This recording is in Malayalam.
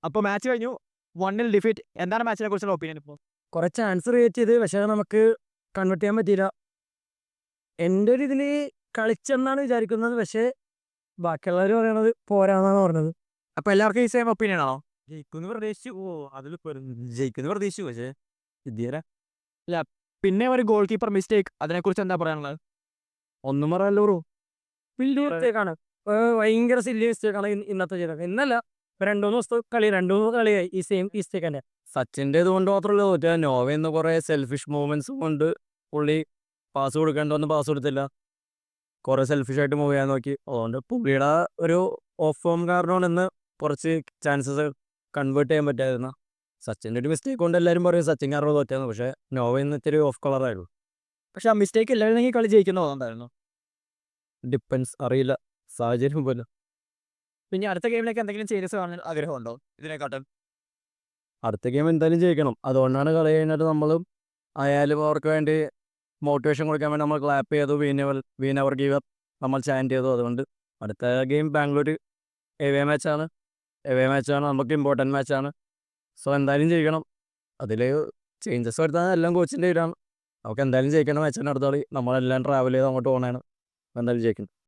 അപ്പോൾ മാച്ച് കഴിഞ്ഞു. 1-ൽ ഡിഫീറ്റ്. എന്താണ് മാച്ചിനെ കുറിച്ചുള്ള ഒപ്പീനിയൻ ഇപ്പോൾ? കുറെ ചാൻസ് ക്രിയേറ്റ് ചെയ്ത് പക്ഷേ നമുക്ക് കൺവേർട്ട് ചെയ്യാൻ പറ്റിയില്ല. എൻ്റെ ഒരു ഇതിൽ കളിച്ചെന്നാണ് വിചാരിക്കുന്നത്. പക്ഷേ ബാക്കിയുള്ളവർ പറയണത് പോരാന്നാണ് പറഞ്ഞത്. അപ്പോൾ എല്ലാവർക്കും ഈ സെയിം ഒപ്പീനിയൻ ആണോ? ജയിക്കുമെന്ന് പ്രതീക്ഷിച്ചു. ജയിക്കുമെന്ന് പ്രതീക്ഷിച്ചു, പക്ഷേ ഇതുവരെ അല്ല, പിന്നെ ഒരു ഗോൾ കീപ്പർ മിസ്റ്റേക്ക്, അതിനെക്കുറിച്ച് എന്താ പറയാനുള്ളത്? ഒന്നും പറയാനല്ലോ ബ്രോ. വലിയ മിസ്റ്റേക്കാണ്. ഭയങ്കര സില്ലി മിസ്റ്റേക്കാണ് ഇന്നത്തെ ചെയ്തത്. ഇന്നല്ല, രണ്ടു മൂന്ന് കളിയായി ഈ സെയിം മിസ്റ്റേക്ക് തന്നെ. സച്ചിൻ്റെ ഇതുകൊണ്ട് മാത്രമല്ല തോറ്റാ. നോവയിൽ കുറേ സെൽഫിഷ് മൂവ്മെന്റ്സ് കൊണ്ട് പുള്ളി പാസ് കൊടുക്കേണ്ടതൊന്ന് പാസ് കൊടുത്തില്ല. കുറേ സെൽഫിഷായിട്ട് മൂവ് ചെയ്യാൻ നോക്കി. അതുകൊണ്ട് പുള്ളിയുടെ ഒരു ഓഫ് ഫോം കാരണമാണ് ഇന്ന് കുറച്ച് ചാൻസസ് കൺവേർട്ട് ചെയ്യാൻ പറ്റാതിരുന്ന. സച്ചിൻ്റെ ഒരു മിസ്റ്റേക്ക് കൊണ്ട് എല്ലാവരും പറയും സച്ചിൻ കാരണം തോറ്റാന്ന്. പക്ഷേ നോവ ഇന്ന് ഇത്തിരി ഓഫ് കളറായിരുന്നു. പക്ഷെ ആ മിസ്റ്റേക്ക് ഇല്ലായിരുന്നെങ്കിൽ കളി ജയിക്കുന്ന തോന്നുന്നുണ്ടായിരുന്നു. ഡിപ്പെൻസ്, അറിയില്ല, സാഹചര്യം പോലെ. പിന്നെ അടുത്ത ഗെയിമിലേക്ക് എന്തെങ്കിലും ചേഞ്ചസ് കാണാൻ ആഗ്രഹമുണ്ടോ ഇതിനെക്കാട്ടും? അടുത്ത ഗെയിം എന്തായാലും ജയിക്കണം. അതുകൊണ്ടാണ് കളി കഴിഞ്ഞിട്ട് നമ്മളും ആയാലും അവർക്ക് വേണ്ടി മോട്ടിവേഷൻ കൊടുക്കാൻ വേണ്ടി നമ്മൾ ക്ലാപ്പ് ചെയ്തു. വീൻ അവർ ഗീവ് അപ്പ് നമ്മൾ ചാൻറ്റ് ചെയ്തു. അതുകൊണ്ട് അടുത്ത ഗെയിം ബാംഗ്ലൂർ എവേ മാച്ചാണ്. നമുക്ക് ഇമ്പോർട്ടൻറ്റ് മാച്ചാണ്. സോ എന്തായാലും ജയിക്കണം. അതിൽ ചേഞ്ചസ് വരുത്താൻ എല്ലാം കോച്ചിൻ്റെ ഇതാണ്. നമുക്ക് എന്തായാലും ജയിക്കേണ്ട മാച്ചാണ് അടുത്ത കളി. നമ്മളെല്ലാം ട്രാവൽ ചെയ്ത് അങ്ങോട്ട് പോകണതാണ്. എന്തായാലും ജയിക്കണം.